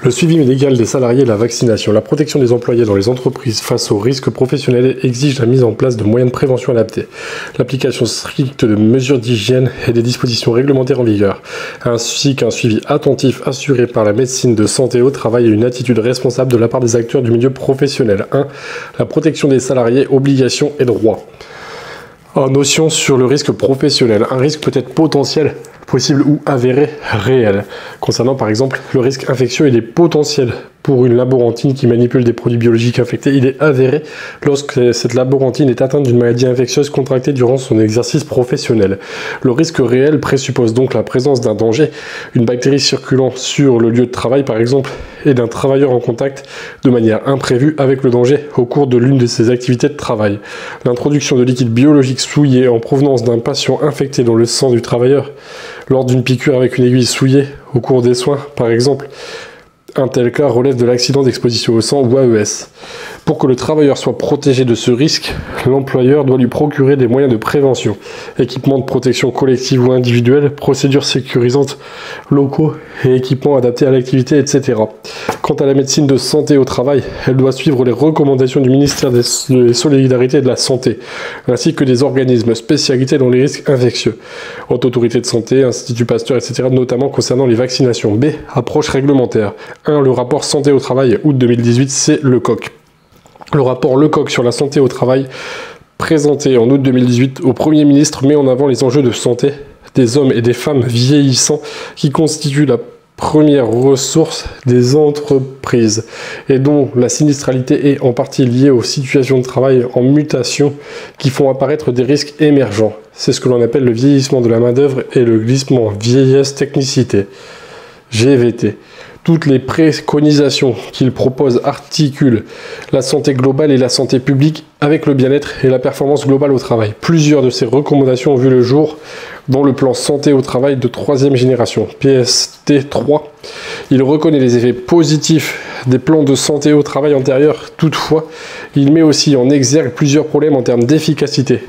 Le suivi médical des salariés et la vaccination. La protection des employés dans les entreprises face aux risques professionnels exige la mise en place de moyens de prévention adaptés, l'application stricte de mesures d'hygiène et des dispositions réglementaires en vigueur, ainsi qu'un suivi attentif assuré par la médecine de santé au travail et une attitude responsable de la part des acteurs du milieu professionnel. 1. La protection des salariés, obligations et droits. Notion sur le risque professionnel. Un risque peut être potentiel, possible ou avéré, réel. Concernant par exemple le risque infectieux, il est potentiel pour une laborantine qui manipule des produits biologiques infectés. Il est avéré lorsque cette laborantine est atteinte d'une maladie infectieuse contractée durant son exercice professionnel. Le risque réel présuppose donc la présence d'un danger, une bactérie circulant sur le lieu de travail par exemple, et d'un travailleur en contact de manière imprévue avec le danger au cours de l'une de ses activités de travail. L'introduction de liquide biologique souillé en provenance d'un patient infecté dans le sang du travailleur lors d'une piqûre avec une aiguille souillée au cours des soins par exemple, un tel cas relève de l'accident d'exposition au sang ou AES. Pour que le travailleur soit protégé de ce risque, l'employeur doit lui procurer des moyens de prévention, équipements de protection collective ou individuelle, procédures sécurisantes locaux et équipements adaptés à l'activité, etc. Quant à la médecine de santé au travail, elle doit suivre les recommandations du ministère des Solidarités et de la Santé, ainsi que des organismes spécialisés dans les risques infectieux, Haute Autorité de Santé, Institut Pasteur, etc., notamment concernant les vaccinations. B. Approche réglementaire. 1. Le rapport santé au travail, août 2018, c'est le COC. Le rapport Lecoq sur la santé au travail, présenté en août 2018 au Premier ministre, met en avant les enjeux de santé des hommes et des femmes vieillissants qui constituent la première ressource des entreprises et dont la sinistralité est en partie liée aux situations de travail en mutation qui font apparaître des risques émergents. C'est ce que l'on appelle le vieillissement de la main-d'œuvre et le glissement vieillesse-technicité, GVT. Toutes les préconisations qu'il propose articulent la santé globale et la santé publique avec le bien-être et la performance globale au travail. Plusieurs de ces recommandations ont vu le jour dans le plan santé au travail de 3e génération, PST3. Il reconnaît les effets positifs des plans de santé au travail antérieurs. Toutefois, il met aussi en exergue plusieurs problèmes en termes d'efficacité,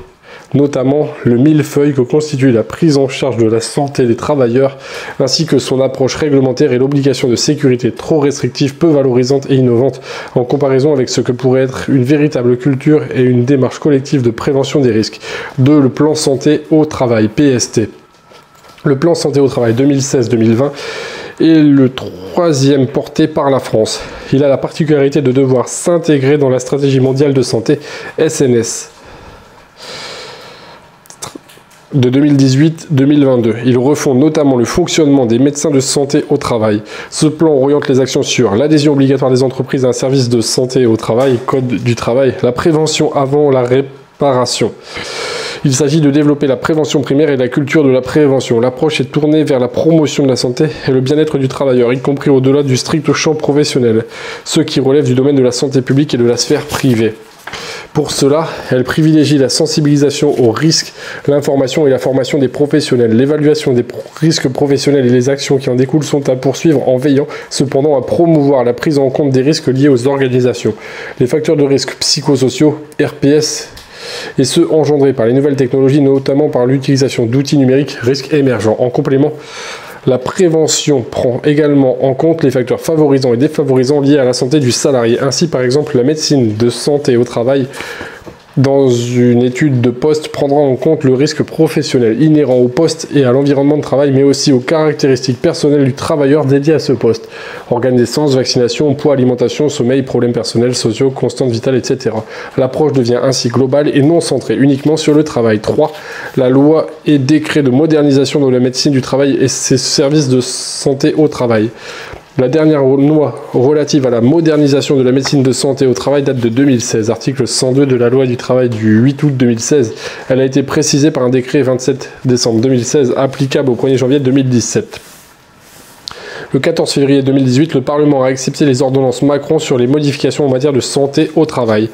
notamment le millefeuille que constitue la prise en charge de la santé des travailleurs, ainsi que son approche réglementaire et l'obligation de sécurité trop restrictive, peu valorisante et innovante, en comparaison avec ce que pourrait être une véritable culture et une démarche collective de prévention des risques. 2. Le plan santé au travail, PST. Le plan santé au travail 2016-2020 est le 3e porté par la France. Il a la particularité de devoir s'intégrer dans la stratégie mondiale de santé, SNS, de 2018-2022. Il refond notamment le fonctionnement des médecins de santé au travail. Ce plan oriente les actions sur l'adhésion obligatoire des entreprises à un service de santé au travail, code du travail, la prévention avant la réparation. Il s'agit de développer la prévention primaire et la culture de la prévention. L'approche est tournée vers la promotion de la santé et le bien-être du travailleur, y compris au-delà du strict champ professionnel, ce qui relève du domaine de la santé publique et de la sphère privée. Pour cela, elle privilégie la sensibilisation aux risques, l'information et la formation des professionnels. L'évaluation des risques professionnels et les actions qui en découlent sont à poursuivre en veillant cependant à promouvoir la prise en compte des risques liés aux organisations. Les facteurs de risque psychosociaux, RPS, et ceux engendrés par les nouvelles technologies, notamment par l'utilisation d'outils numériques, risques émergents. En complément, la prévention prend également en compte les facteurs favorisants et défavorisants liés à la santé du salarié. Ainsi, par exemple, la médecine de santé au travail, dans une étude de poste, prendra en compte le risque professionnel inhérent au poste et à l'environnement de travail, mais aussi aux caractéristiques personnelles du travailleur dédié à ce poste. Organes d'essence, vaccination, poids, alimentation, sommeil, problèmes personnels, sociaux, constantes vitales, etc. L'approche devient ainsi globale et non centrée uniquement sur le travail. 3. La loi et décret de modernisation de la médecine du travail et ses services de santé au travail. La dernière loi relative à la modernisation de la médecine de santé au travail date de 2016, article 102 de la loi du travail du 8 août 2016. Elle a été précisée par un décret 27 décembre 2016, applicable au 1er janvier 2017. Le 14 février 2018, le Parlement a accepté les ordonnances Macron sur les modifications en matière de santé au travail.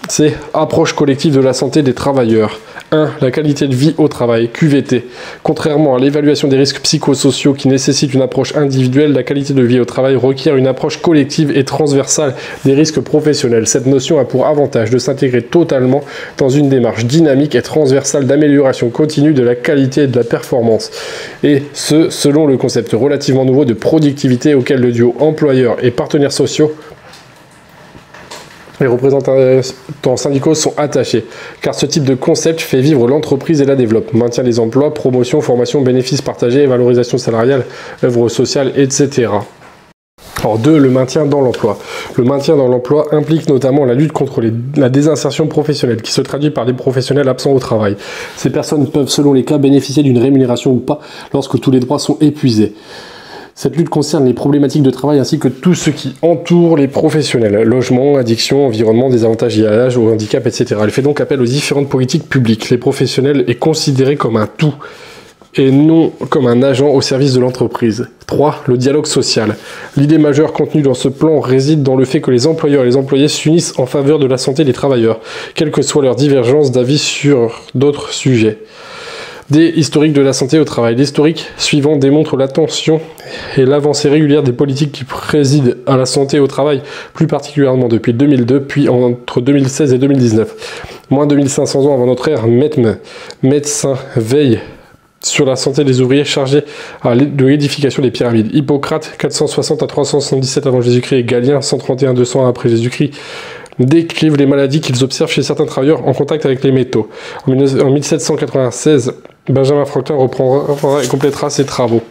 C'est approche collective de la santé des travailleurs. 1. La qualité de vie au travail, QVT. Contrairement à l'évaluation des risques psychosociaux qui nécessite une approche individuelle, la qualité de vie au travail requiert une approche collective et transversale des risques professionnels. Cette notion a pour avantage de s'intégrer totalement dans une démarche dynamique et transversale d'amélioration continue de la qualité et de la performance. Et ce, selon le concept relativement nouveau de productivité auquel le duo employeurs et partenaires sociaux, les représentants syndicaux sont attachés, car ce type de concept fait vivre l'entreprise et la développe. Maintien des emplois, promotion, formation, bénéfices partagés, valorisation salariale, œuvre sociale, etc. Alors 2, le maintien dans l'emploi. Le maintien dans l'emploi implique notamment la lutte contre la désinsertion professionnelle, qui se traduit par des professionnels absents au travail. Ces personnes peuvent, selon les cas, bénéficier d'une rémunération ou pas, lorsque tous les droits sont épuisés. Cette lutte concerne les problématiques de travail ainsi que tout ce qui entoure les professionnels, logement, addiction, environnement, désavantages liés à l'âge, au handicap, etc. Elle fait donc appel aux différentes politiques publiques. Les professionnels est considéré comme un tout et non comme un agent au service de l'entreprise. 3. Le dialogue social. L'idée majeure contenue dans ce plan réside dans le fait que les employeurs et les employés s'unissent en faveur de la santé des travailleurs, quelle que soit leur divergence d'avis sur d'autres sujets. D. Historique de la santé au travail. L'historique suivant démontre l'attention et l'avancée régulière des politiques qui président à la santé au travail, plus particulièrement depuis 2002, puis entre 2016 et 2019. Moins de 2500 ans avant notre ère, METM, médecin, veille sur la santé des ouvriers chargés de l'édification des pyramides. Hippocrate, 460 à 377 avant Jésus-Christ, et Galien, 131-200 après Jésus-Christ, décrivent les maladies qu'ils observent chez certains travailleurs en contact avec les métaux. En 1796, Benjamin Franklin reprendra et complétera ses travaux.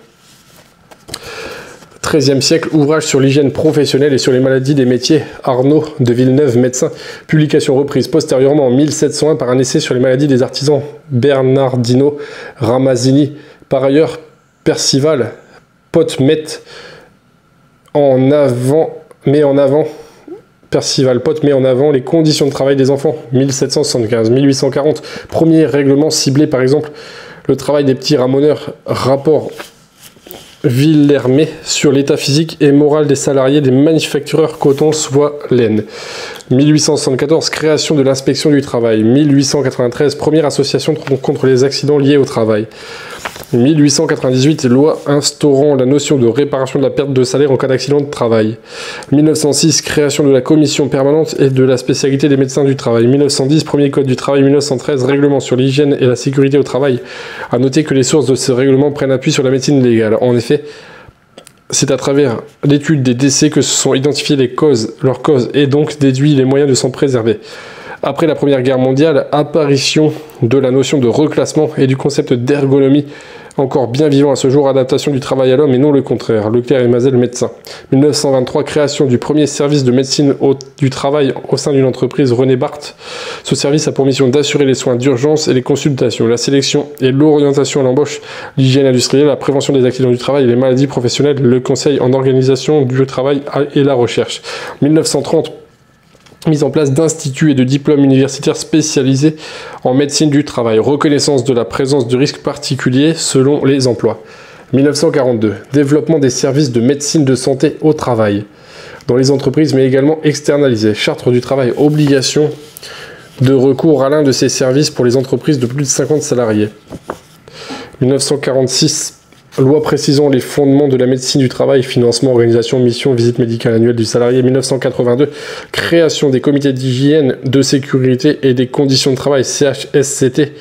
XIIIe siècle, ouvrage sur l'hygiène professionnelle et sur les maladies des métiers, Arnaud de Villeneuve, médecin, publication reprise postérieurement en 1701 par un essai sur les maladies des artisans, Bernardino Ramazzini. Par ailleurs, Percival Pot-met en avant les conditions de travail des enfants, 1775-1840. Premier règlement ciblé par exemple le travail des petits ramoneurs, rapport Villermé sur l'état physique et moral des salariés des manufactureurs coton, soie, laine. 1874, création de l'inspection du travail. 1893, première association contre les accidents liés au travail. 1898, loi instaurant la notion de réparation de la perte de salaire en cas d'accident de travail. 1906, création de la commission permanente et de la spécialité des médecins du travail. 1910, premier code du travail. 1913, règlement sur l'hygiène et la sécurité au travail. À noter que les sources de ce règlement prennent appui sur la médecine légale. En effet, c'est à travers l'étude des décès que se sont identifiées leurs causes et donc déduits les moyens de s'en préserver. Après la Première Guerre mondiale, apparition de la notion de reclassement et du concept d'ergonomie, encore bien vivant à ce jour, adaptation du travail à l'homme et non le contraire. Leclerc et Mazel, médecin. 1923, création du premier service de médecine du travail au sein d'une entreprise, René Barthes. Ce service a pour mission d'assurer les soins d'urgence et les consultations, la sélection et l'orientation à l'embauche, l'hygiène industrielle, la prévention des accidents du travail et les maladies professionnelles, le conseil en organisation du travail et la recherche. 1930, mise en place d'instituts et de diplômes universitaires spécialisés en médecine du travail, reconnaissance de la présence de risques particuliers selon les emplois. 1942, développement des services de médecine de santé au travail dans les entreprises mais également externalisés. Charte du travail, obligation de recours à l'un de ces services pour les entreprises de plus de 50 salariés. 1946, loi précisant les fondements de la médecine du travail, financement, organisation, mission, visite médicale annuelle du salarié. 1982, création des comités d'hygiène, de sécurité et des conditions de travail, CHSCT.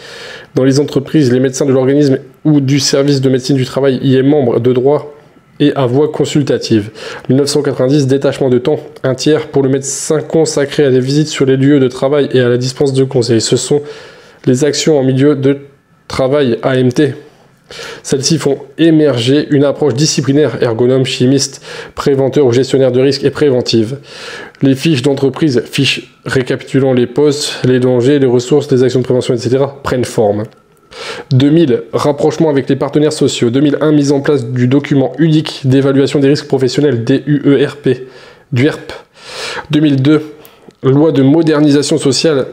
Dans les entreprises, les médecins de l'organisme ou du service de médecine du travail y est membre de droit et à voix consultative. 1990, détachement de temps, un tiers pour le médecin consacré à des visites sur les lieux de travail et à la dispense de conseils. Ce sont les actions en milieu de travail, AMT. Celles-ci font émerger une approche disciplinaire, ergonome, chimiste, préventeur ou gestionnaire de risque et préventive. Les fiches d'entreprise, fiches récapitulant les postes, les dangers, les ressources, les actions de prévention, etc., prennent forme. 2000, rapprochement avec les partenaires sociaux. 2001, mise en place du document unique d'évaluation des risques professionnels, DUERP, DUERP. 2002, loi de modernisation sociale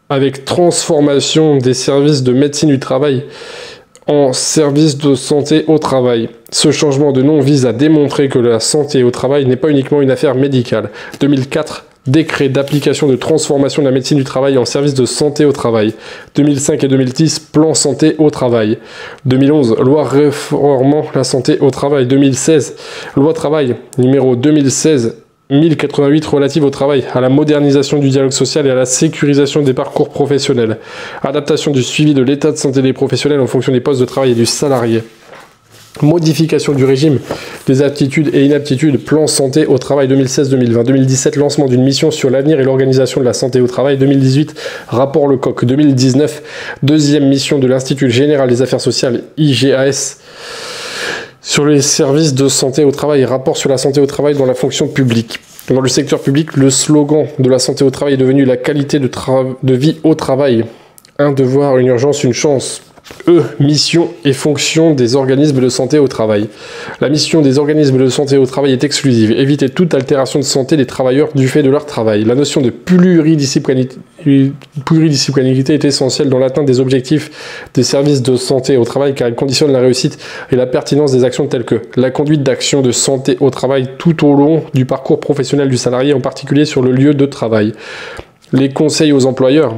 avec transformation des services de médecine du travail en service de santé au travail. Ce changement de nom vise à démontrer que la santé au travail n'est pas uniquement une affaire médicale. 2004, Décret d'application de transformation de la médecine du travail en service de santé au travail. 2005 et 2010, plan santé au travail. 2011, loi réformant la santé au travail. 2016, loi travail numéro 2016-1088 relative au travail, à la modernisation du dialogue social et à la sécurisation des parcours professionnels. Adaptation du suivi de l'état de santé des professionnels en fonction des postes de travail et du salarié. Modification du régime des aptitudes et inaptitudes, plan santé au travail 2016-2020. 2017, lancement d'une mission sur l'avenir et l'organisation de la santé au travail. 2018, rapport Lecoq. 2019, deuxième mission de l'Institut général des affaires sociales, IGAS, sur les services de santé au travail, rapport sur la santé au travail dans la fonction publique. Dans le secteur public, le slogan de la santé au travail est devenu la qualité de vie au travail. Un devoir, une urgence, une chance. Mission et fonction des organismes de santé au travail. La mission des organismes de santé au travail est exclusive. Éviter toute altération de santé des travailleurs du fait de leur travail. La notion de pluridisciplinarité est essentielle dans l'atteinte des objectifs des services de santé au travail car elle conditionne la réussite et la pertinence des actions telles que la conduite d'actions de santé au travail tout au long du parcours professionnel du salarié, en particulier sur le lieu de travail. Les conseils aux employeurs.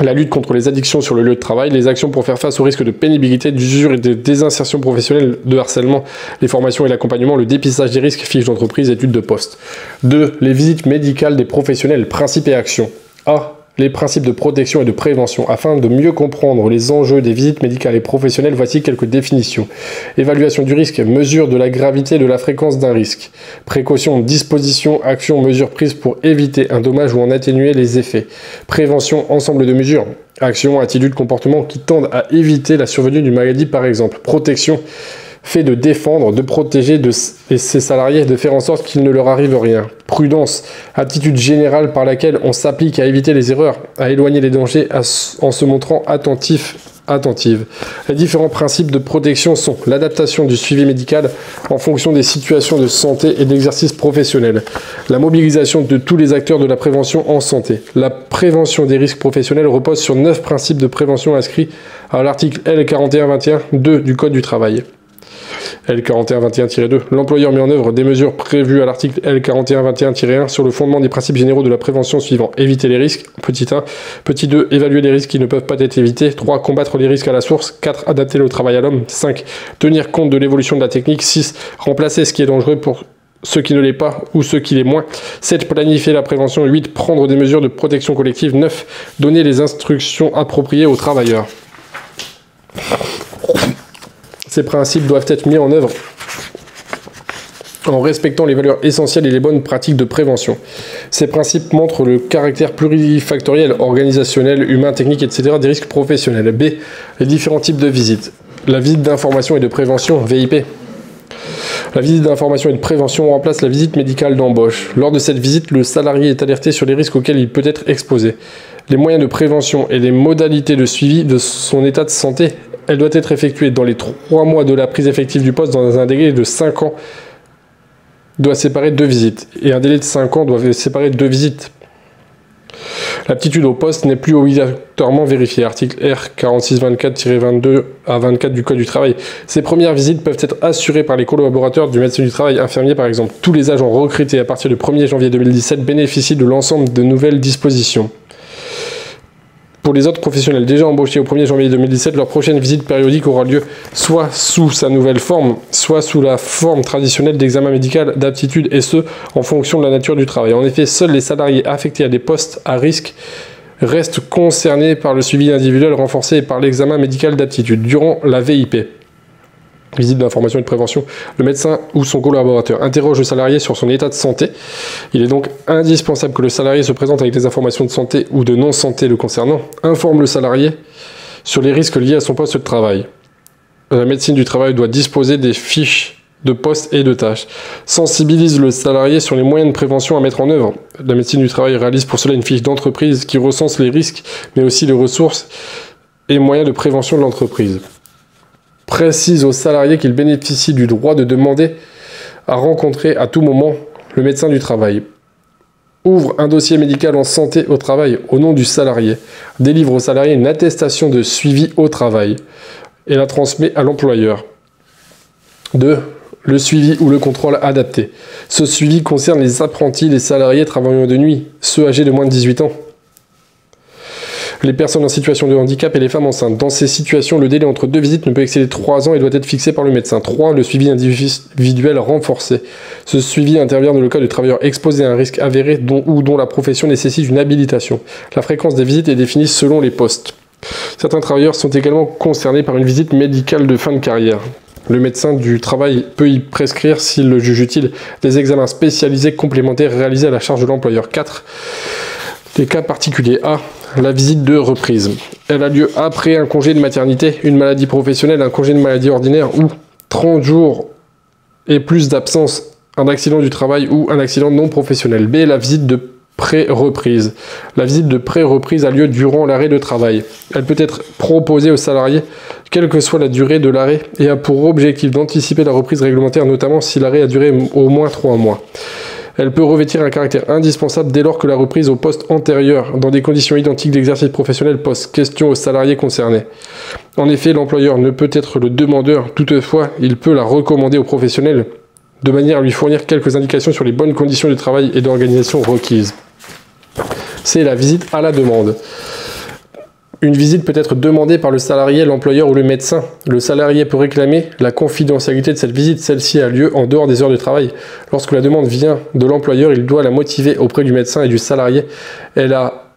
La lutte contre les addictions sur le lieu de travail, les actions pour faire face aux risques de pénibilité, d'usure et de désinsertion professionnelle, de harcèlement, les formations et l'accompagnement, le dépistage des risques, fiches d'entreprise, études de poste. 2. Les visites médicales des professionnels, principes et actions. A. Les principes de protection et de prévention. Afin de mieux comprendre les enjeux des visites médicales et professionnelles, voici quelques définitions. Évaluation du risque, mesure de la gravité et de la fréquence d'un risque. Précaution, disposition, action, mesures prises pour éviter un dommage ou en atténuer les effets. Prévention, ensemble de mesures. Action, attitudes, comportements qui tendent à éviter la survenue d'une maladie par exemple. Protection, fait de défendre, de protéger ses salariés, de faire en sorte qu'il ne leur arrive rien. Prudence, attitude générale par laquelle on s'applique à éviter les erreurs, à éloigner les dangers en se montrant attentive. Les différents principes de protection sont l'adaptation du suivi médical en fonction des situations de santé et d'exercice professionnel, la mobilisation de tous les acteurs de la prévention en santé. La prévention des risques professionnels repose sur 9 principes de prévention inscrits à l'article L4121-2 du Code du travail. L4121-2. L'employeur met en œuvre des mesures prévues à l'article L4121-1 sur le fondement des principes généraux de la prévention suivants. Éviter les risques, petit 1. Petit 2. Évaluer les risques qui ne peuvent pas être évités. 3. Combattre les risques à la source. 4. Adapter le travail à l'homme. 5. Tenir compte de l'évolution de la technique. 6. Remplacer ce qui est dangereux pour ce qui ne l'est pas ou ce qui l'est moins. 7. Planifier la prévention. 8. Prendre des mesures de protection collective. 9. Donner les instructions appropriées aux travailleurs. Ces principes doivent être mis en œuvre en respectant les valeurs essentielles et les bonnes pratiques de prévention. Ces principes montrent le caractère plurifactoriel, organisationnel, humain, technique, etc. des risques professionnels. B. Les différents types de visites. La visite d'information et de prévention, VIP. La visite d'information et de prévention remplace la visite médicale d'embauche. Lors de cette visite, le salarié est alerté sur les risques auxquels il peut être exposé. Les moyens de prévention et les modalités de suivi de son état de santé. Elle doit être effectuée dans les 3 mois de la prise effective du poste dans un délai de 5 ans. Doit séparer 2 visites. Et un délai de 5 ans doit séparer 2 visites. L'aptitude au poste n'est plus obligatoirement vérifiée. Article R 4624-22 à 24 du Code du travail. Ces premières visites peuvent être assurées par les collaborateurs du médecin du travail, infirmier par exemple. Tous les agents recrutés à partir du 1er janvier 2017 bénéficient de l'ensemble de nouvelles dispositions. Pour les autres professionnels déjà embauchés au 1er janvier 2017, leur prochaine visite périodique aura lieu soit sous sa nouvelle forme, soit sous la forme traditionnelle d'examen médical d'aptitude, et ce, en fonction de la nature du travail. En effet, seuls les salariés affectés à des postes à risque restent concernés par le suivi individuel renforcé et par l'examen médical d'aptitude. Durant la VIP, visite d'information et de prévention, le médecin ou son collaborateur interroge le salarié sur son état de santé. Il est donc indispensable que le salarié se présente avec des informations de santé ou de non-santé le concernant, informe le salarié sur les risques liés à son poste de travail. La médecine du travail doit disposer des fiches de poste et de tâches. Sensibilise le salarié sur les moyens de prévention à mettre en œuvre. La médecine du travail réalise pour cela une fiche d'entreprise qui recense les risques, mais aussi les ressources et moyens de prévention de l'entreprise. Précise aux salariés qu'ils bénéficient du droit de demander à rencontrer à tout moment le médecin du travail. Ouvre un dossier médical en santé au travail au nom du salarié. Délivre au salarié une attestation de suivi au travail et la transmet à l'employeur. 2. Le suivi ou le contrôle adapté. Ce suivi concerne les apprentis, les salariés travaillant de nuit, ceux âgés de moins de 18 ans, les personnes en situation de handicap et les femmes enceintes. Dans ces situations, le délai entre 2 visites ne peut excéder 3 ans et doit être fixé par le médecin. 3. Le suivi individuel renforcé. Ce suivi intervient dans le cas de travailleurs exposés à un risque avéré dont la profession nécessite une habilitation. La fréquence des visites est définie selon les postes. Certains travailleurs sont également concernés par une visite médicale de fin de carrière. Le médecin du travail peut y prescrire, s'il le juge utile, des examens spécialisés complémentaires réalisés à la charge de l'employeur. 4. Des cas particuliers. A. La visite de reprise. Elle a lieu après un congé de maternité, une maladie professionnelle, un congé de maladie ordinaire ou 30 jours et plus d'absence, un accident du travail ou un accident non professionnel. B. La visite de pré-reprise. La visite de pré-reprise a lieu durant l'arrêt de travail. Elle peut être proposée aux salariés, quelle que soit la durée de l'arrêt, et a pour objectif d'anticiper la reprise réglementaire, notamment si l'arrêt a duré au moins 3 mois. Elle peut revêtir un caractère indispensable dès lors que la reprise au poste antérieur, dans des conditions identiques d'exercice professionnel, pose question aux salariés concernés. En effet, l'employeur ne peut être le demandeur, toutefois, il peut la recommander au professionnel, de manière à lui fournir quelques indications sur les bonnes conditions de travail et d'organisation requises. C'est la visite à la demande. Une visite peut être demandée par le salarié, l'employeur ou le médecin. Le salarié peut réclamer la confidentialité de cette visite. Celle-ci a lieu en dehors des heures de travail. Lorsque la demande vient de l'employeur, il doit la motiver auprès du médecin et du salarié. Elle a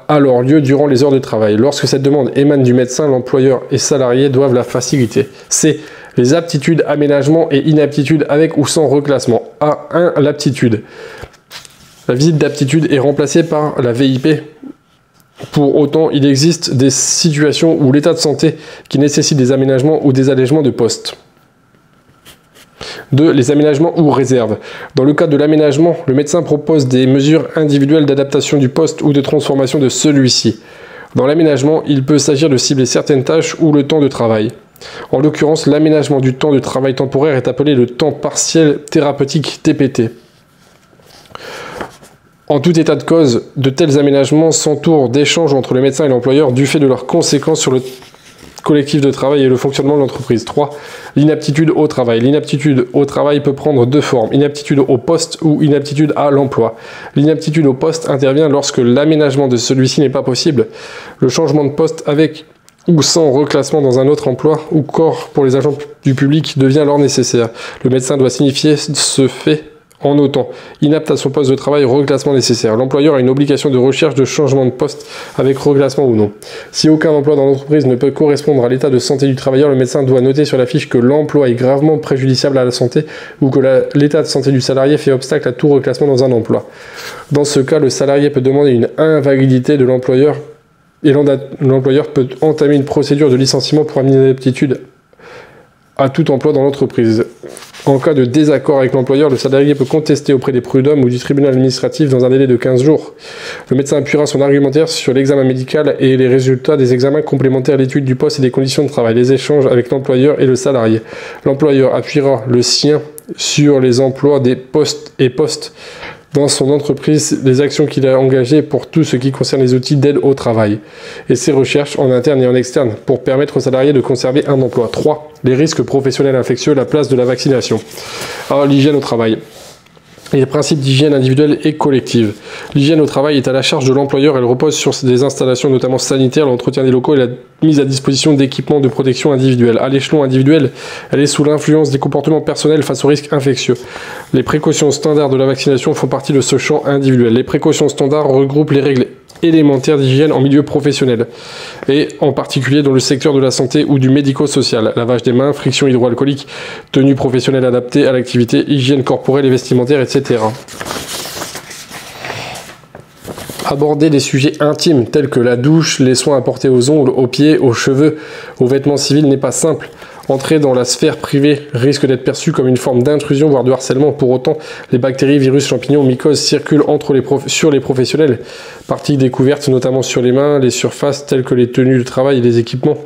alors lieu durant les heures de travail. Lorsque cette demande émane du médecin, l'employeur et salarié doivent la faciliter. C. Les aptitudes, aménagements et inaptitudes avec ou sans reclassement. A1. L'aptitude. La visite d'aptitude est remplacée par la VIP. Pour autant, il existe des situations où l'état de santé qui nécessite des aménagements ou des allègements de poste. 2. Les aménagements ou réserves. Dans le cas de l'aménagement, le médecin propose des mesures individuelles d'adaptation du poste ou de transformation de celui-ci. Dans l'aménagement, il peut s'agir de cibler certaines tâches ou le temps de travail. En l'occurrence, l'aménagement du temps de travail temporaire est appelé le temps partiel thérapeutique TPT. En tout état de cause, de tels aménagements s'entourent d'échanges entre le médecin et l'employeur du fait de leurs conséquences sur le collectif de travail et le fonctionnement de l'entreprise. 3. L'inaptitude au travail. L'inaptitude au travail peut prendre 2 formes, inaptitude au poste ou inaptitude à l'emploi. L'inaptitude au poste intervient lorsque l'aménagement de celui-ci n'est pas possible. Le changement de poste avec ou sans reclassement dans un autre emploi ou corps pour les agents du public devient alors nécessaire. Le médecin doit signifier ce fait en notant inapte à son poste de travail, reclassement nécessaire. L'employeur a une obligation de recherche de changement de poste avec reclassement ou non. Si aucun emploi dans l'entreprise ne peut correspondre à l'état de santé du travailleur, le médecin doit noter sur la fiche que l'emploi est gravement préjudiciable à la santé ou que l'état de santé du salarié fait obstacle à tout reclassement dans un emploi. Dans ce cas, le salarié peut demander une invalidité de l'employeur et l'employeur peut entamer une procédure de licenciement pour inaptitude à tout emploi dans l'entreprise. En cas de désaccord avec l'employeur, le salarié peut contester auprès des prud'hommes ou du tribunal administratif dans un délai de 15 jours. Le médecin appuiera son argumentaire sur l'examen médical et les résultats des examens complémentaires à l'étude du poste et des conditions de travail, les échanges avec l'employeur et le salarié. L'employeur appuiera le sien sur les emplois des postes dans son entreprise, les actions qu'il a engagées pour tout ce qui concerne les outils d'aide au travail et ses recherches en interne et en externe pour permettre aux salariés de conserver un emploi. 3. Les risques professionnels infectieux, la place de la vaccination. Alors, l'hygiène au travail. Les principes d'hygiène individuelle et collective. L'hygiène au travail est à la charge de l'employeur. Elle repose sur des installations notamment sanitaires, l'entretien des locaux et la mise à disposition d'équipements de protection individuelle. À l'échelon individuel, elle est sous l'influence des comportements personnels face aux risques infectieux. Les précautions standards de la vaccination font partie de ce champ individuel. Les précautions standards regroupent les règles élémentaires d'hygiène en milieu professionnel et en particulier dans le secteur de la santé ou du médico-social. Lavage des mains, friction hydroalcoolique, tenue professionnelle adaptée à l'activité, hygiène corporelle et vestimentaire, etc. Aborder des sujets intimes tels que la douche, les soins apportés aux ongles, aux pieds, aux cheveux, aux vêtements civils n'est pas simple. Entrer dans la sphère privée risque d'être perçu comme une forme d'intrusion, voire de harcèlement. Pour autant, les bactéries, virus, champignons, mycoses circulent sur les professionnels. Parties découvertes notamment sur les mains, les surfaces telles que les tenues de travail et les équipements.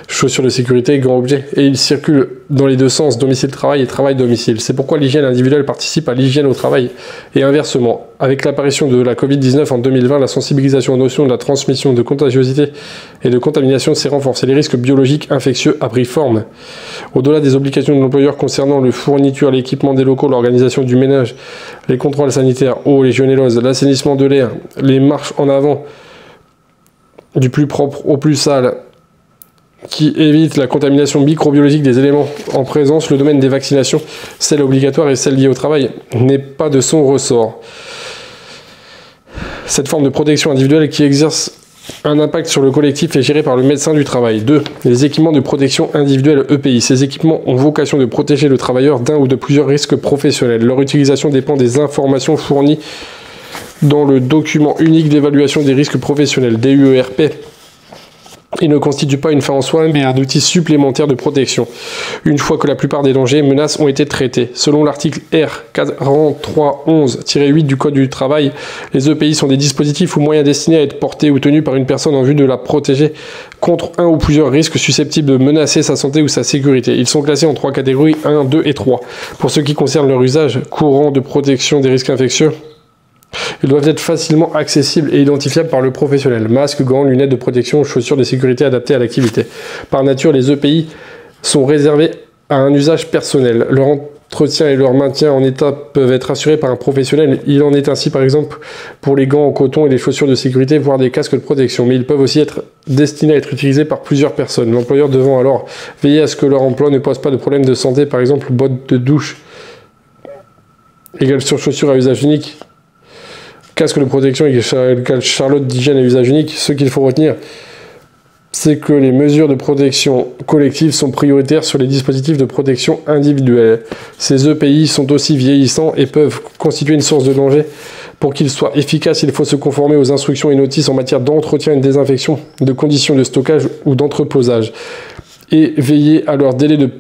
chaussures de sécurité, grands objets, et ils circulent dans les deux sens, domicile-travail et travail-domicile. C'est pourquoi l'hygiène individuelle participe à l'hygiène au travail, et inversement. Avec l'apparition de la Covid-19 en 2020, la sensibilisation aux notions de la transmission, de contagiosité et de contamination s'est renforcée. Les risques biologiques infectieux a pris forme. Au-delà des obligations de l'employeur concernant le fourniture, l'équipement des locaux, l'organisation du ménage, les contrôles sanitaires, eau, légionellose, l'assainissement de l'air, les marches en avant, du plus propre au plus sale, qui évite la contamination microbiologique des éléments en présence, le domaine des vaccinations, celle obligatoire et celle liée au travail, n'est pas de son ressort. Cette forme de protection individuelle qui exerce un impact sur le collectif est gérée par le médecin du travail. 2. Les équipements de protection individuelle EPI. Ces équipements ont vocation de protéger le travailleur d'un ou de plusieurs risques professionnels. Leur utilisation dépend des informations fournies dans le document unique d'évaluation des risques professionnels, DUERP. Il ne constitue pas une fin en soi, mais un outil supplémentaire de protection, une fois que la plupart des dangers et menaces ont été traités. Selon l'article R 4311-8 du Code du travail, les EPI sont des dispositifs ou moyens destinés à être portés ou tenus par une personne en vue de la protéger contre un ou plusieurs risques susceptibles de menacer sa santé ou sa sécurité. Ils sont classés en 3 catégories, 1, 2 et 3. Pour ce qui concerne leur usage courant de protection des risques infectieux, ils doivent être facilement accessibles et identifiables par le professionnel. Masques, gants, lunettes de protection, chaussures de sécurité adaptées à l'activité. Par nature, les EPI sont réservés à un usage personnel. Leur entretien et leur maintien en état peuvent être assurés par un professionnel. Il en est ainsi par exemple pour les gants en coton et les chaussures de sécurité, voire des casques de protection. Mais ils peuvent aussi être destinés à être utilisés par plusieurs personnes. L'employeur devant alors veiller à ce que leur emploi ne pose pas de problème de santé, par exemple bottes de douche égale sur chaussures à usage unique. Casque de protection égale charlotte d'hygiène à usage unique. Ce qu'il faut retenir, c'est que les mesures de protection collective sont prioritaires sur les dispositifs de protection individuelle. Ces EPI sont aussi vieillissants et peuvent constituer une source de danger. Pour qu'ils soient efficaces, il faut se conformer aux instructions et notices en matière d'entretien et de désinfection, de conditions de stockage ou d'entreposage, et veiller à leur délai de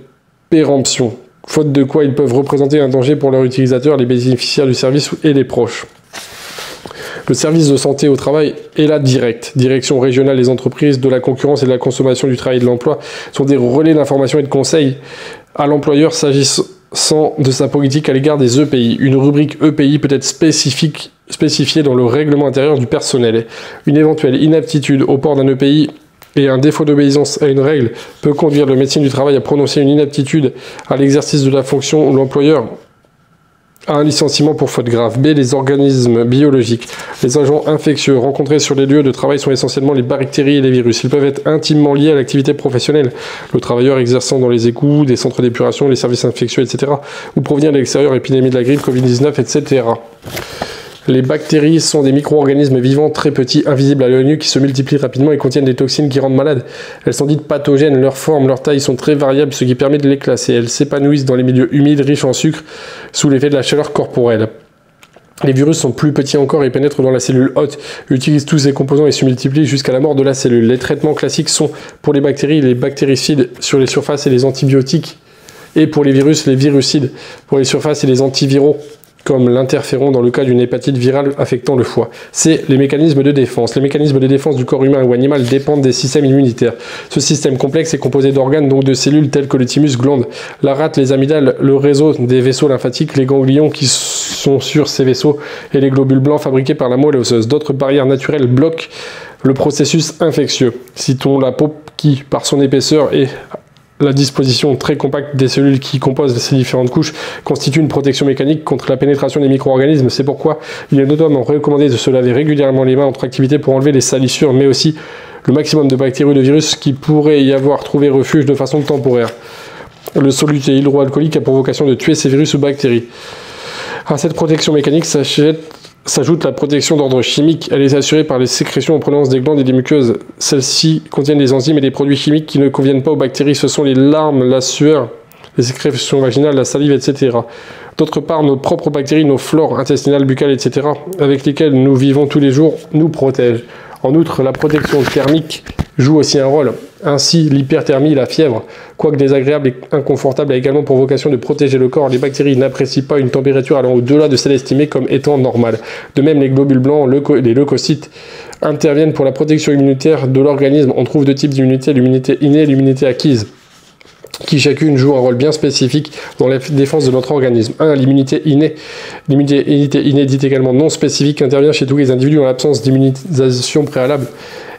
péremption, faute de quoi ils peuvent représenter un danger pour leurs utilisateurs, les bénéficiaires du service et les proches. Le service de santé au travail est là direct. Direction régionale des entreprises, de la concurrence et de la consommation du travail et de l'emploi sont des relais d'information et de conseils à l'employeur s'agissant de sa politique à l'égard des EPI. Une rubrique EPI peut être spécifiée dans le règlement intérieur du personnel. Une éventuelle inaptitude au port d'un EPI et un défaut d'obéissance à une règle peut conduire le médecin du travail à prononcer une inaptitude à l'exercice de la fonction où l'employeur à un licenciement pour faute grave. B. Les organismes biologiques. Les agents infectieux rencontrés sur les lieux de travail sont essentiellement les bactéries et les virus. Ils peuvent être intimement liés à l'activité professionnelle. Le travailleur exerçant dans les égouts, des centres d'épuration, les services infectieux, etc. ou provenir de l'extérieur, épidémie de la grippe, Covid-19, etc. Les bactéries sont des micro-organismes vivants très petits, invisibles à l'œil nu, qui se multiplient rapidement et contiennent des toxines qui rendent malades. Elles sont dites pathogènes, leur forme, leur taille sont très variables, ce qui permet de les classer. Elles s'épanouissent dans les milieux humides, riches en sucre, sous l'effet de la chaleur corporelle. Les virus sont plus petits encore et pénètrent dans la cellule hôte, utilisent tous ces composants et se multiplient jusqu'à la mort de la cellule. Les traitements classiques sont, pour les bactéries, les bactéricides sur les surfaces et les antibiotiques, et pour les virus, les virucides pour les surfaces et les antiviraux, comme l'interféron dans le cas d'une hépatite virale affectant le foie. C'est les mécanismes de défense. Les mécanismes de défense du corps humain ou animal dépendent des systèmes immunitaires. Ce système complexe est composé d'organes, donc de cellules telles que le thymus, glande, la rate, les amygdales, le réseau des vaisseaux lymphatiques, les ganglions qui sont sur ces vaisseaux et les globules blancs fabriqués par la moelle osseuse. D'autres barrières naturelles bloquent le processus infectieux. Citons la peau qui, par son épaisseur et la disposition très compacte des cellules qui composent ces différentes couches constitue une protection mécanique contre la pénétration des micro-organismes. C'est pourquoi il est notamment recommandé de se laver régulièrement les mains entre activités pour enlever les salissures, mais aussi le maximum de bactéries ou de virus qui pourraient y avoir trouvé refuge de façon temporaire. Le soluté hydroalcoolique a pour vocation de tuer ces virus ou bactéries. À cette protection mécanique s'ajoute la protection d'ordre chimique. Elle est assurée par les sécrétions en provenance des glandes et des muqueuses. Celles-ci contiennent des enzymes et des produits chimiques qui ne conviennent pas aux bactéries. Ce sont les larmes, la sueur, les sécrétions vaginales, la salive, etc. D'autre part, nos propres bactéries, nos flores intestinales, buccales, etc., avec lesquelles nous vivons tous les jours, nous protègent. En outre, la protection thermique joue aussi un rôle. Ainsi, l'hyperthermie, la fièvre, quoique désagréable et inconfortable, a également pour vocation de protéger le corps. Les bactéries n'apprécient pas une température allant au-delà de celle estimée comme étant normale. De même, les globules blancs, les leucocytes, interviennent pour la protection immunitaire de l'organisme. On trouve deux types d'immunité, l'immunité innée et l'immunité acquise, qui chacune joue un rôle bien spécifique dans la défense de notre organisme. 1. L'immunité innée. L'immunité innée, dite également non spécifique, intervient chez tous les individus en l'absence d'immunisation préalable.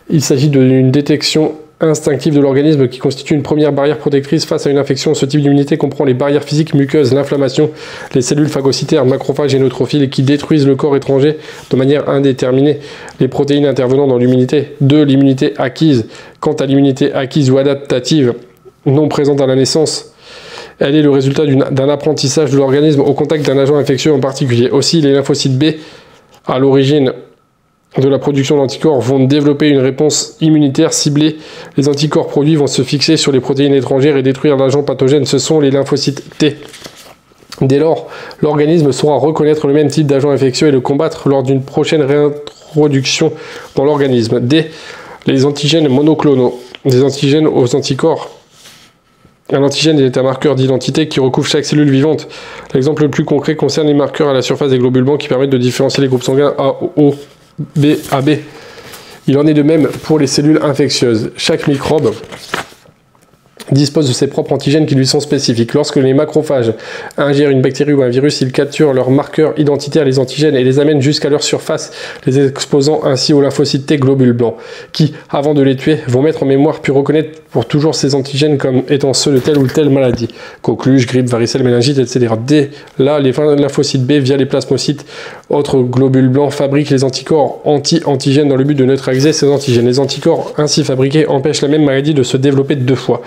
Il s'agit d'une détection instinctive de l'organisme qui constitue une première barrière protectrice face à une infection. Ce type d'immunité comprend les barrières physiques, muqueuses, l'inflammation, les cellules phagocytaires, macrophages et neutrophiles qui détruisent le corps étranger de manière indéterminée. Les protéines intervenant dans l'immunité. 2. L'immunité acquise. Quant à l'immunité acquise ou adaptative, non présente à la naissance, elle est le résultat d'un apprentissage de l'organisme au contact d'un agent infectieux en particulier. Aussi, les lymphocytes B, à l'origine de la production d'anticorps, vont développer une réponse immunitaire ciblée. Les anticorps produits vont se fixer sur les protéines étrangères et détruire l'agent pathogène. Ce sont les lymphocytes T. Dès lors, l'organisme saura reconnaître le même type d'agent infectieux et le combattre lors d'une prochaine réintroduction dans l'organisme. D. Les antigènes monoclonaux. Des antigènes aux anticorps. Un antigène est un marqueur d'identité qui recouvre chaque cellule vivante. L'exemple le plus concret concerne les marqueurs à la surface des globules blancs qui permettent de différencier les groupes sanguins A, O, B, AB. Il en est de même pour les cellules infectieuses. Chaque microbe dispose de ses propres antigènes qui lui sont spécifiques. Lorsque les macrophages ingèrent une bactérie ou un virus, ils capturent leurs marqueurs identitaires, les antigènes, et les amènent jusqu'à leur surface, les exposant ainsi aux lymphocytes T globules blancs, qui, avant de les tuer, vont mettre en mémoire puis reconnaître pour toujours ces antigènes comme étant ceux de telle ou telle maladie. Coqueluche, grippe, varicelle, méningite, etc. Dès là, les lymphocytes B, via les plasmocytes, autres globules blancs, fabriquent les anticorps anti-antigènes dans le but de neutraliser ces antigènes. Les anticorps ainsi fabriqués empêchent la même maladie de se développer deux fois.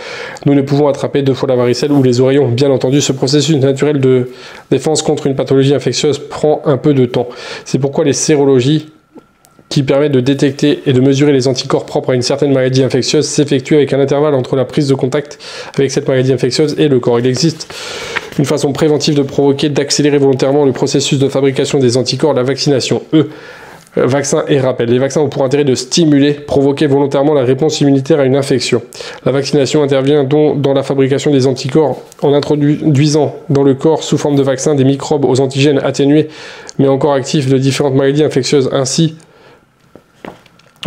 Nous ne pouvons attraper deux fois la varicelle ou les oreillons. Bien entendu, ce processus naturel de défense contre une pathologie infectieuse prend un peu de temps. C'est pourquoi les sérologies qui permettent de détecter et de mesurer les anticorps propres à une certaine maladie infectieuse s'effectuent avec un intervalle entre la prise de contact avec cette maladie infectieuse et le corps. Il existe une façon préventive de provoquer, d'accélérer volontairement le processus de fabrication des anticorps, la vaccination. Vaccin et rappel. Les vaccins ont pour intérêt de stimuler, provoquer volontairement la réponse immunitaire à une infection. La vaccination intervient donc dans la fabrication des anticorps en introduisant dans le corps sous forme de vaccin des microbes aux antigènes atténués mais encore actifs de différentes maladies infectieuses. Ainsi,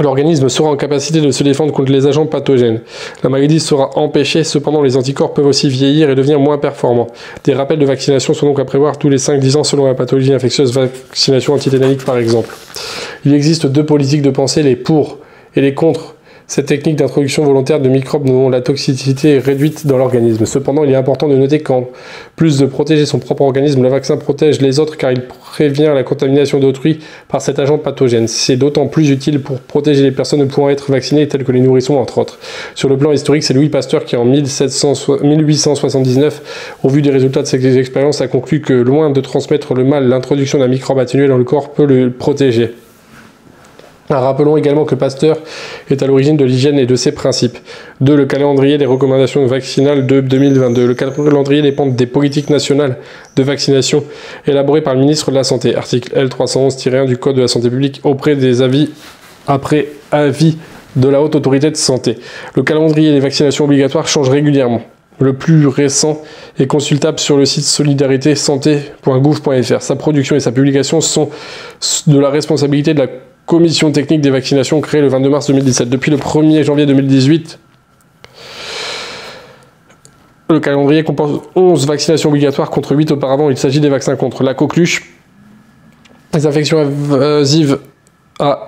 l'organisme sera en capacité de se défendre contre les agents pathogènes. La maladie sera empêchée, cependant les anticorps peuvent aussi vieillir et devenir moins performants. Des rappels de vaccination sont donc à prévoir tous les 5-10 ans selon la pathologie infectieuse, vaccination antitétanique par exemple. Il existe deux politiques de pensée, les pour et les contre. Cette technique d'introduction volontaire de microbes dont la toxicité est réduite dans l'organisme. Cependant, il est important de noter qu'en plus de protéger son propre organisme, le vaccin protège les autres car il prévient la contamination d'autrui par cet agent pathogène. C'est d'autant plus utile pour protéger les personnes ne pouvant être vaccinées, telles que les nourrissons entre autres. Sur le plan historique, c'est Louis Pasteur qui en 1879, au vu des résultats de ses expériences, a conclu que loin de transmettre le mal, l'introduction d'un microbe atténué dans le corps peut le protéger. Rappelons également que Pasteur est à l'origine de l'hygiène et de ses principes. 2. Le calendrier des recommandations vaccinales de 2022. Le calendrier dépend des politiques nationales de vaccination élaborées par le ministre de la Santé. Article L311-1 du Code de la santé publique après avis de la Haute Autorité de Santé. Le calendrier des vaccinations obligatoires change régulièrement. Le plus récent est consultable sur le site solidaritésanté.gouv.fr. Sa production et sa publication sont de la responsabilité de la Commission technique des vaccinations créée le 22 mars 2017. Depuis le 1er janvier 2018, le calendrier comporte 11 vaccinations obligatoires contre 8 auparavant. Il s'agit des vaccins contre la coqueluche, les infections invasives à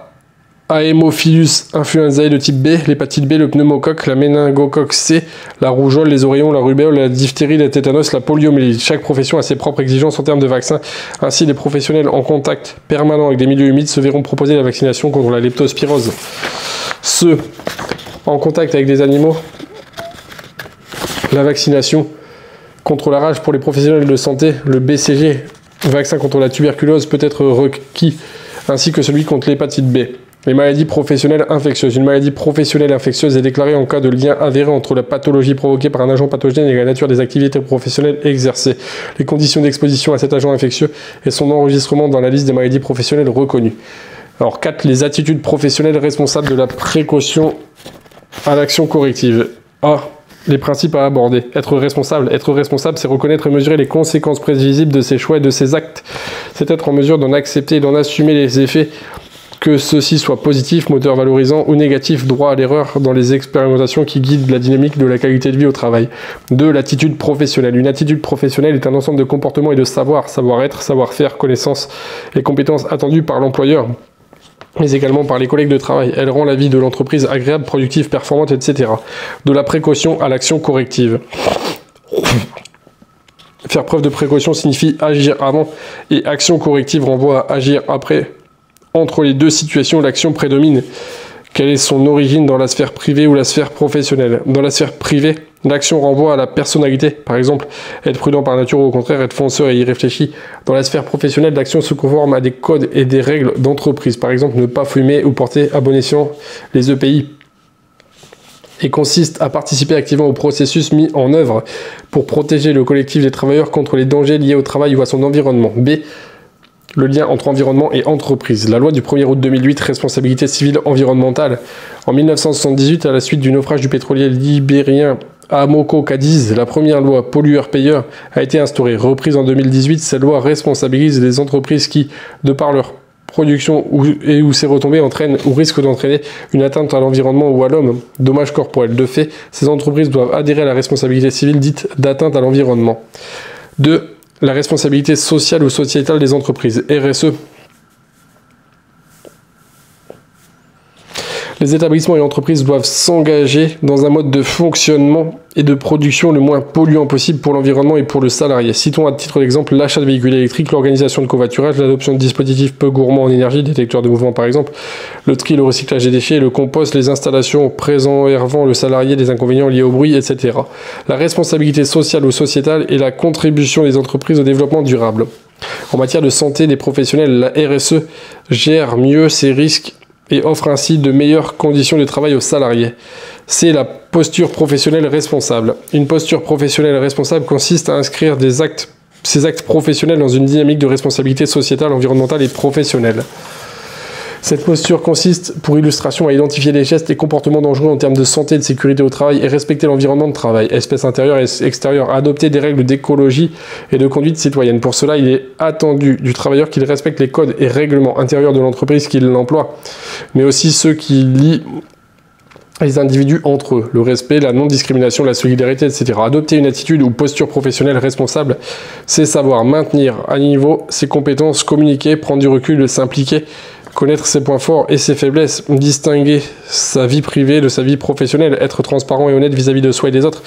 Haemophilus influenzae de type B, l'hépatite B, le pneumocoque, la méningocoque C, la rougeole, les oreillons, la rubéole, la diphtérie, la tétanos, la poliomyélite. Chaque profession a ses propres exigences en termes de vaccins. Ainsi, les professionnels en contact permanent avec des milieux humides se verront proposer la vaccination contre la leptospirose. Ceux en contact avec des animaux, la vaccination contre la rage pour les professionnels de santé, le BCG, vaccin contre la tuberculose peut être requis, ainsi que celui contre l'hépatite B. Les maladies professionnelles infectieuses. Une maladie professionnelle infectieuse est déclarée en cas de lien avéré entre la pathologie provoquée par un agent pathogène et la nature des activités professionnelles exercées, les conditions d'exposition à cet agent infectieux et son enregistrement dans la liste des maladies professionnelles reconnues. Alors 4. Les attitudes professionnelles responsables de la précaution à l'action corrective. A. Les principes à aborder. Être responsable, c'est reconnaître et mesurer les conséquences prévisibles de ses choix et de ses actes. C'est être en mesure d'en accepter et d'en assumer les effets que ceci soit positif, moteur valorisant ou négatif, droit à l'erreur dans les expérimentations qui guident la dynamique de la qualité de vie au travail. 2. L'attitude professionnelle. Une attitude professionnelle est un ensemble de comportements et de savoir-être, savoir-faire, connaissances et compétences attendues par l'employeur, mais également par les collègues de travail. Elle rend la vie de l'entreprise agréable, productive, performante, etc. De la précaution à l'action corrective. Faire preuve de précaution signifie agir avant et action corrective renvoie à agir après. Entre les deux situations, l'action prédomine. Quelle est son origine dans la sphère privée ou la sphère professionnelle? Dans la sphère privée, l'action renvoie à la personnalité. Par exemple, être prudent par nature ou au contraire être fonceur et irréfléchi. Dans la sphère professionnelle, l'action se conforme à des codes et des règles d'entreprise. Par exemple, ne pas fumer ou porter à bon escient les EPI. Et consiste à participer activement au processus mis en œuvre pour protéger le collectif des travailleurs contre les dangers liés au travail ou à son environnement. B. Le lien entre environnement et entreprise. La loi du 1er août 2008, responsabilité civile environnementale. En 1978, à la suite du naufrage du pétrolier libérien Amoco Cadiz, la première loi pollueur-payeur a été instaurée. Reprise en 2018, cette loi responsabilise les entreprises qui, de par leur production où ces retombées entraînent ou risquent d'entraîner une atteinte à l'environnement ou à l'homme, dommages corporels. De fait, ces entreprises doivent adhérer à la responsabilité civile dite d'atteinte à l'environnement. 2. La responsabilité sociale ou sociétale des entreprises, RSE. Les établissements et entreprises doivent s'engager dans un mode de fonctionnement et de production le moins polluant possible pour l'environnement et pour le salarié. Citons à titre d'exemple l'achat de véhicules électriques, l'organisation de covoiturage, l'adoption de dispositifs peu gourmands en énergie, détecteurs de mouvement par exemple, le tri, le recyclage des déchets, le compost, les installations préservant le salarié des inconvénients liés au bruit, etc. La responsabilité sociale ou sociétale est la contribution des entreprises au développement durable. En matière de santé des professionnels, la RSE gère mieux ces risques et offre ainsi de meilleures conditions de travail aux salariés. C'est la posture professionnelle responsable. Une posture professionnelle responsable consiste à inscrire ces actes professionnels dans une dynamique de responsabilité sociétale, environnementale et professionnelle. Cette posture consiste, pour illustration, à identifier les gestes et comportements dangereux en termes de santé et de sécurité au travail et respecter l'environnement de travail, espèces intérieures et extérieures, adopter des règles d'écologie et de conduite citoyenne. Pour cela, il est attendu du travailleur qu'il respecte les codes et règlements intérieurs de l'entreprise qui l'emploie, mais aussi ceux qui lient les individus entre eux, le respect, la non-discrimination, la solidarité, etc. Adopter une attitude ou posture professionnelle responsable, c'est savoir maintenir à niveau ses compétences, communiquer, prendre du recul, s'impliquer, connaître ses points forts et ses faiblesses, distinguer sa vie privée de sa vie professionnelle, être transparent et honnête vis-à-vis de soi et des autres,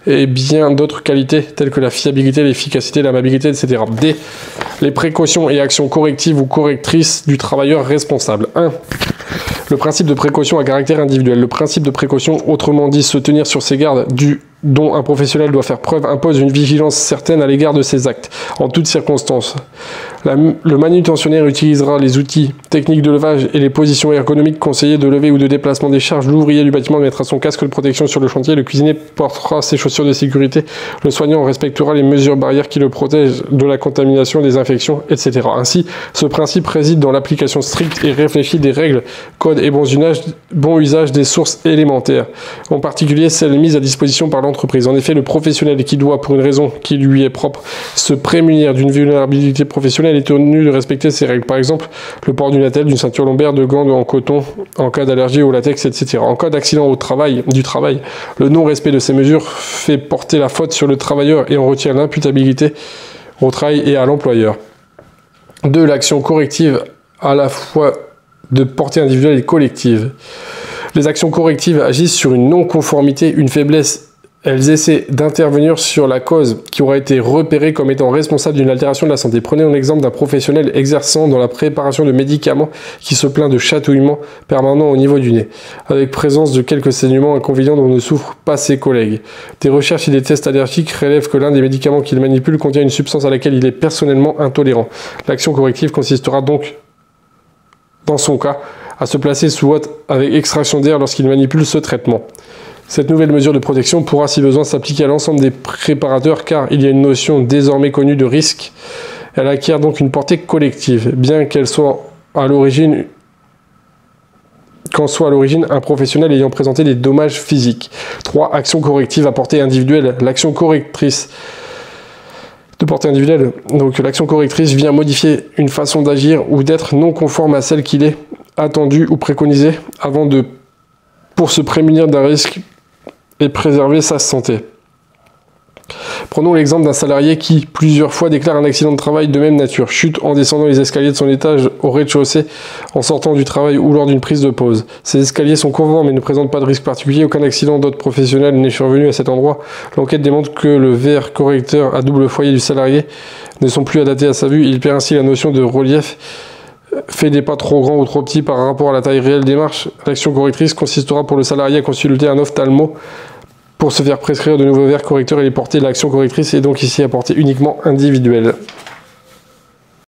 et bien d'autres qualités telles que la fiabilité, l'efficacité, l'amabilité, etc. D. Les précautions et actions correctives ou correctrices du travailleur responsable. 1. Le principe de précaution à caractère individuel. Le principe de précaution, autrement dit se tenir sur ses gardes, dont un professionnel doit faire preuve, impose une vigilance certaine à l'égard de ses actes, en toutes circonstances. Le manutentionnaire utilisera les outils techniques de levage et les positions ergonomiques conseillées de lever ou de déplacement des charges. L'ouvrier du bâtiment mettra son casque de protection sur le chantier. Le cuisinier portera ses chaussures de sécurité. Le soignant respectera les mesures barrières qui le protègent de la contamination, des infections, etc. Ainsi, ce principe réside dans l'application stricte et réfléchie des règles, codes et bon usage des sources élémentaires, en particulier celles mises à disposition par l'entreprise. En effet, le professionnel qui doit, pour une raison qui lui est propre, se prémunir d'une vulnérabilité professionnelle est tenu de respecter ces règles. Par exemple, le port d'une attelle, d'une ceinture lombaire, de gants en coton, en cas d'allergie au latex, etc. En cas d'accident du travail, le non-respect de ces mesures fait porter la faute sur le travailleur et on retient l'imputabilité au travail et à l'employeur. 2. L'action corrective à la fois de portée individuelle et collective. Les actions correctives agissent sur une non-conformité, une faiblesse. Elles essaient d'intervenir sur la cause qui aura été repérée comme étant responsable d'une altération de la santé. Prenez l'exemple d'un professionnel exerçant dans la préparation de médicaments qui se plaint de chatouillements permanents au niveau du nez, avec présence de quelques saignements inconvénients dont ne souffrent pas ses collègues. Des recherches et des tests allergiques révèlent que l'un des médicaments qu'il manipule contient une substance à laquelle il est personnellement intolérant. L'action corrective consistera donc, dans son cas, à se placer sous haute avec extraction d'air lorsqu'il manipule ce traitement. Cette nouvelle mesure de protection pourra, si besoin, s'appliquer à l'ensemble des préparateurs car il y a une notion désormais connue de risque. Elle acquiert donc une portée collective, bien qu'elle soit à l'origine un professionnel ayant présenté des dommages physiques. 3. Action corrective à portée individuelle. L'action correctrice de portée individuelle. Donc l'action correctrice vient modifier une façon d'agir ou d'être non conforme à celle qu'il est attendues ou préconisées pour se prémunir d'un risque et préserver sa santé. Prenons l'exemple d'un salarié qui, plusieurs fois, déclare un accident de travail de même nature, chute en descendant les escaliers de son étage au rez-de-chaussée, en sortant du travail ou lors d'une prise de pause. Ces escaliers sont conformes et ne présentent pas de risque particulier, aucun accident d'ordre professionnel n'est survenu à cet endroit. L'enquête démontre que le verre correcteur à double foyer du salarié ne sont plus adaptés à sa vue, il perd ainsi la notion de relief, fait des pas trop grands ou trop petits par rapport à la taille réelle des marches. L'action correctrice consistera pour le salarié à consulter un ophtalmo pour se faire prescrire de nouveaux verres correcteurs et les portées de l'action correctrice est donc ici à portée uniquement individuelle.